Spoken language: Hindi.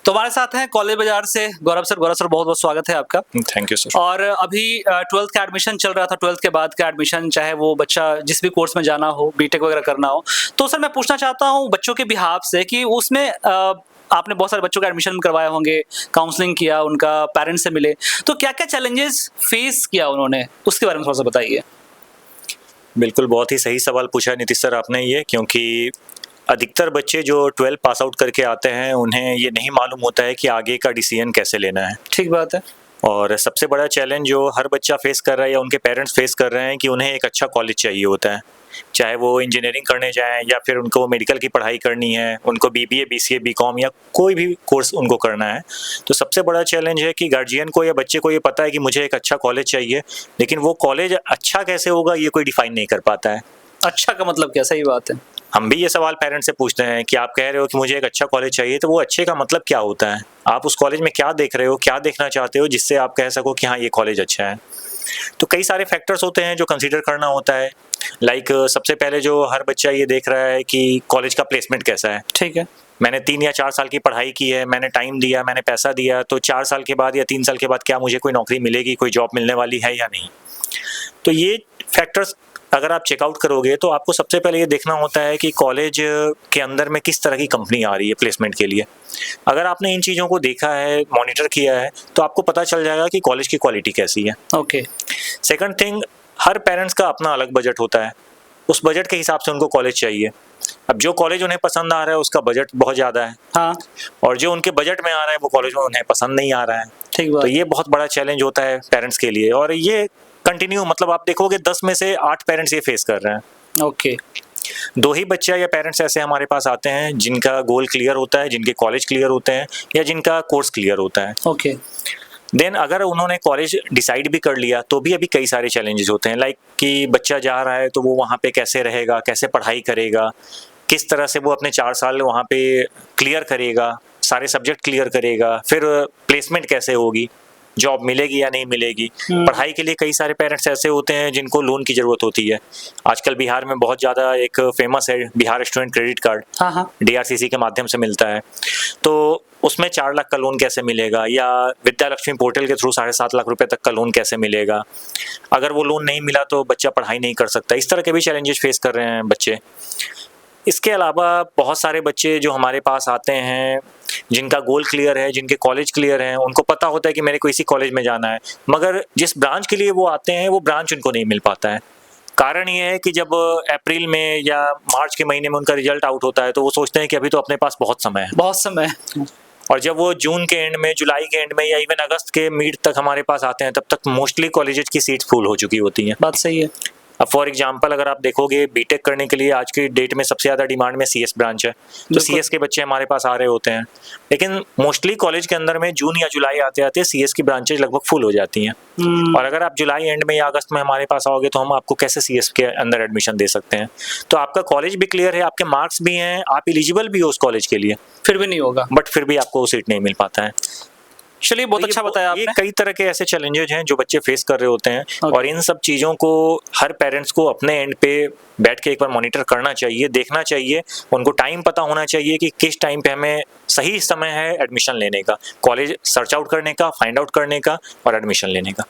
तो हमारे साथ हैं कॉलेज बाजार से गौरव सर। गौरव सर, बहुत बहुत स्वागत है आपका। Thank you sir. और अभी 12th का एडमिशन चल रहा था। 12th के बाद का एडमिशन, चाहे वो बच्चा जिस भी कोर्स में जाना हो, बीटेक वगैरह करना हो, तो सर मैं पूछना चाहता हूँ बच्चों के बिहाफ से कि उसमें आपने बहुत सारे बच्चों का एडमिशन करवाए होंगे, काउंसलिंग किया, उनका पेरेंट्स से मिले, तो क्या क्या चैलेंजेस फेस किया उन्होंने, उसके बारे में थोड़ा सा बताइए। बिल्कुल, बहुत ही सही सवाल पूछा है नीतीश सर आपने ये, क्योंकि अधिकतर बच्चे जो 12 पास आउट करके आते हैं उन्हें ये नहीं मालूम होता है कि आगे का डिसीजन कैसे लेना है। ठीक बात है। और सबसे बड़ा चैलेंज जो हर बच्चा फेस कर रहा है या उनके पेरेंट्स फेस कर रहे हैं कि उन्हें एक अच्छा कॉलेज चाहिए होता है, चाहे वो इंजीनियरिंग करने जाएं या फिर उनको मेडिकल की पढ़ाई करनी है, उनको बीबीए, बीसीए, बीकॉम या कोई भी कोर्स उनको करना है। तो सबसे बड़ा चैलेंज है कि गार्जियन को या बच्चे को ये पता है कि मुझे एक अच्छा कॉलेज चाहिए, लेकिन वो कॉलेज अच्छा कैसे होगा ये कोई डिफाइन नहीं कर पाता है। अच्छा का मतलब क्या? सही बात है। हम भी ये सवाल पेरेंट्स से पूछते हैं कि आप कह रहे हो कि मुझे एक अच्छा कॉलेज चाहिए, तो वो अच्छे का मतलब क्या होता है? आप उस कॉलेज में क्या देख रहे हो, क्या देखना चाहते हो जिससे आप कह सको कि हाँ ये कॉलेज अच्छा है? तो कई सारे फैक्टर्स होते हैं जो कंसीडर करना होता है। लाइक सबसे पहले जो हर बच्चा ये देख रहा है कि कॉलेज का प्लेसमेंट कैसा है। ठीक है। मैंने 3 या 4 साल की पढ़ाई की है, मैंने टाइम दिया, मैंने पैसा दिया, तो 4 साल के बाद या 3 साल के बाद क्या मुझे कोई नौकरी मिलेगी, कोई जॉब मिलने वाली है या नहीं? तो ये फैक्टर्स अगर आप चेकआउट करोगे तो आपको सबसे पहले ये देखना होता है कि कॉलेज के अंदर में किस तरह की कंपनी आ रही है प्लेसमेंट के लिए। अगर आपने इन चीज़ों को देखा है, मॉनिटर किया है, तो आपको पता चल जाएगा कि कॉलेज की क्वालिटी कैसी है। ओके। सेकंड थिंग, हर पेरेंट्स का अपना अलग बजट होता है, उस बजट के हिसाब से उनको कॉलेज चाहिए। अब जो कॉलेज उन्हें पसंद आ रहा है उसका बजट बहुत ज़्यादा है, हाँ। और जो उनके बजट में आ रहा है वो कॉलेज में उन्हें पसंद नहीं आ रहा है। ठीक बात। तो ये बहुत बड़ा चैलेंज होता है पेरेंट्स के लिए, और ये कंटिन्यू, मतलब आप देखोगे 10 में से 8 पेरेंट्स ये फेस कर रहे हैं। ओके। 2 ही बच्चा या पेरेंट्स ऐसे हमारे पास आते हैं जिनका गोल क्लियर होता है, जिनके कॉलेज क्लियर होते हैं या जिनका कोर्स क्लियर होता है। ओके। देन अगर उन्होंने कॉलेज डिसाइड भी कर लिया तो भी अभी कई सारे चैलेंजेस होते हैं। लाइक कि बच्चा जा रहा है तो वो वहाँ पे कैसे रहेगा, कैसे पढ़ाई करेगा, किस तरह से वो अपने 4 साल वहाँ पे क्लियर करेगा, सारे सब्जेक्ट क्लियर करेगा, फिर प्लेसमेंट कैसे होगी, जॉब मिलेगी या नहीं मिलेगी। पढ़ाई के लिए कई सारे पेरेंट्स ऐसे होते हैं जिनको लोन की ज़रूरत होती है। आजकल बिहार में बहुत ज़्यादा एक फेमस है बिहार स्टूडेंट क्रेडिट कार्ड, हाँ हाँ। डीआरसीसी के माध्यम से मिलता है। तो उसमें 4 लाख का लोन कैसे मिलेगा, या विद्या लक्ष्मी पोर्टल के थ्रू 7.5 लाख रुपए तक का लोन कैसे मिलेगा? अगर वो लोन नहीं मिला तो बच्चा पढ़ाई नहीं कर सकता। इस तरह के भी चैलेंजेस फेस कर रहे हैं बच्चे। इसके अलावा बहुत सारे बच्चे जो हमारे पास आते हैं जिनका गोल क्लियर है, जिनके कॉलेज क्लियर हैं, उनको पता होता है कि मेरे को इसी कॉलेज में जाना है, मगर जिस ब्रांच के लिए वो आते हैं वो ब्रांच उनको नहीं मिल पाता है। कारण ये है कि जब अप्रैल में या मार्च के महीने में उनका रिजल्ट आउट होता है तो वो सोचते हैं कि अभी तो अपने पास बहुत समय है। बहुत समय है। और जब वो जून के एंड में, जुलाई के एंड में या इवन अगस्त के मिड तक हमारे पास आते हैं, तब तक मोस्टली कॉलेजेस की सीट्स फुल हो चुकी होती हैं। बात सही है। अब फॉर एग्जांपल अगर आप देखोगे, बीटेक करने के लिए आज की डेट में सबसे ज़्यादा डिमांड में सीएस ब्रांच है, तो सीएस के बच्चे हमारे पास आ रहे होते हैं। लेकिन मोस्टली कॉलेज के अंदर में जून या जुलाई आते आते सीएस की ब्रांचेज लगभग फुल हो जाती हैं। और अगर आप जुलाई एंड में या अगस्त में हमारे पास आओगे तो हम आपको कैसे सीएस के अंदर एडमिशन दे सकते हैं? तो आपका कॉलेज भी क्लियर है, आपके मार्क्स भी हैं, आप एलिजिबल भी हो उस कॉलेज के लिए, फिर भी नहीं होगा, बट फिर भी आपको सीट नहीं मिल पाता है। चलिए, बहुत अच्छा बताया आपने। ये कई तरह के ऐसे चैलेंजेस हैं जो बच्चे फेस कर रहे होते हैं, और इन सब चीज़ों को हर पेरेंट्स को अपने एंड पे बैठ के एक बार मॉनिटर करना चाहिए, देखना चाहिए। उनको टाइम पता होना चाहिए कि किस टाइम पे हमें सही समय है एडमिशन लेने का, कॉलेज सर्च आउट करने का, फाइंड आउट करने का और एडमिशन लेने का।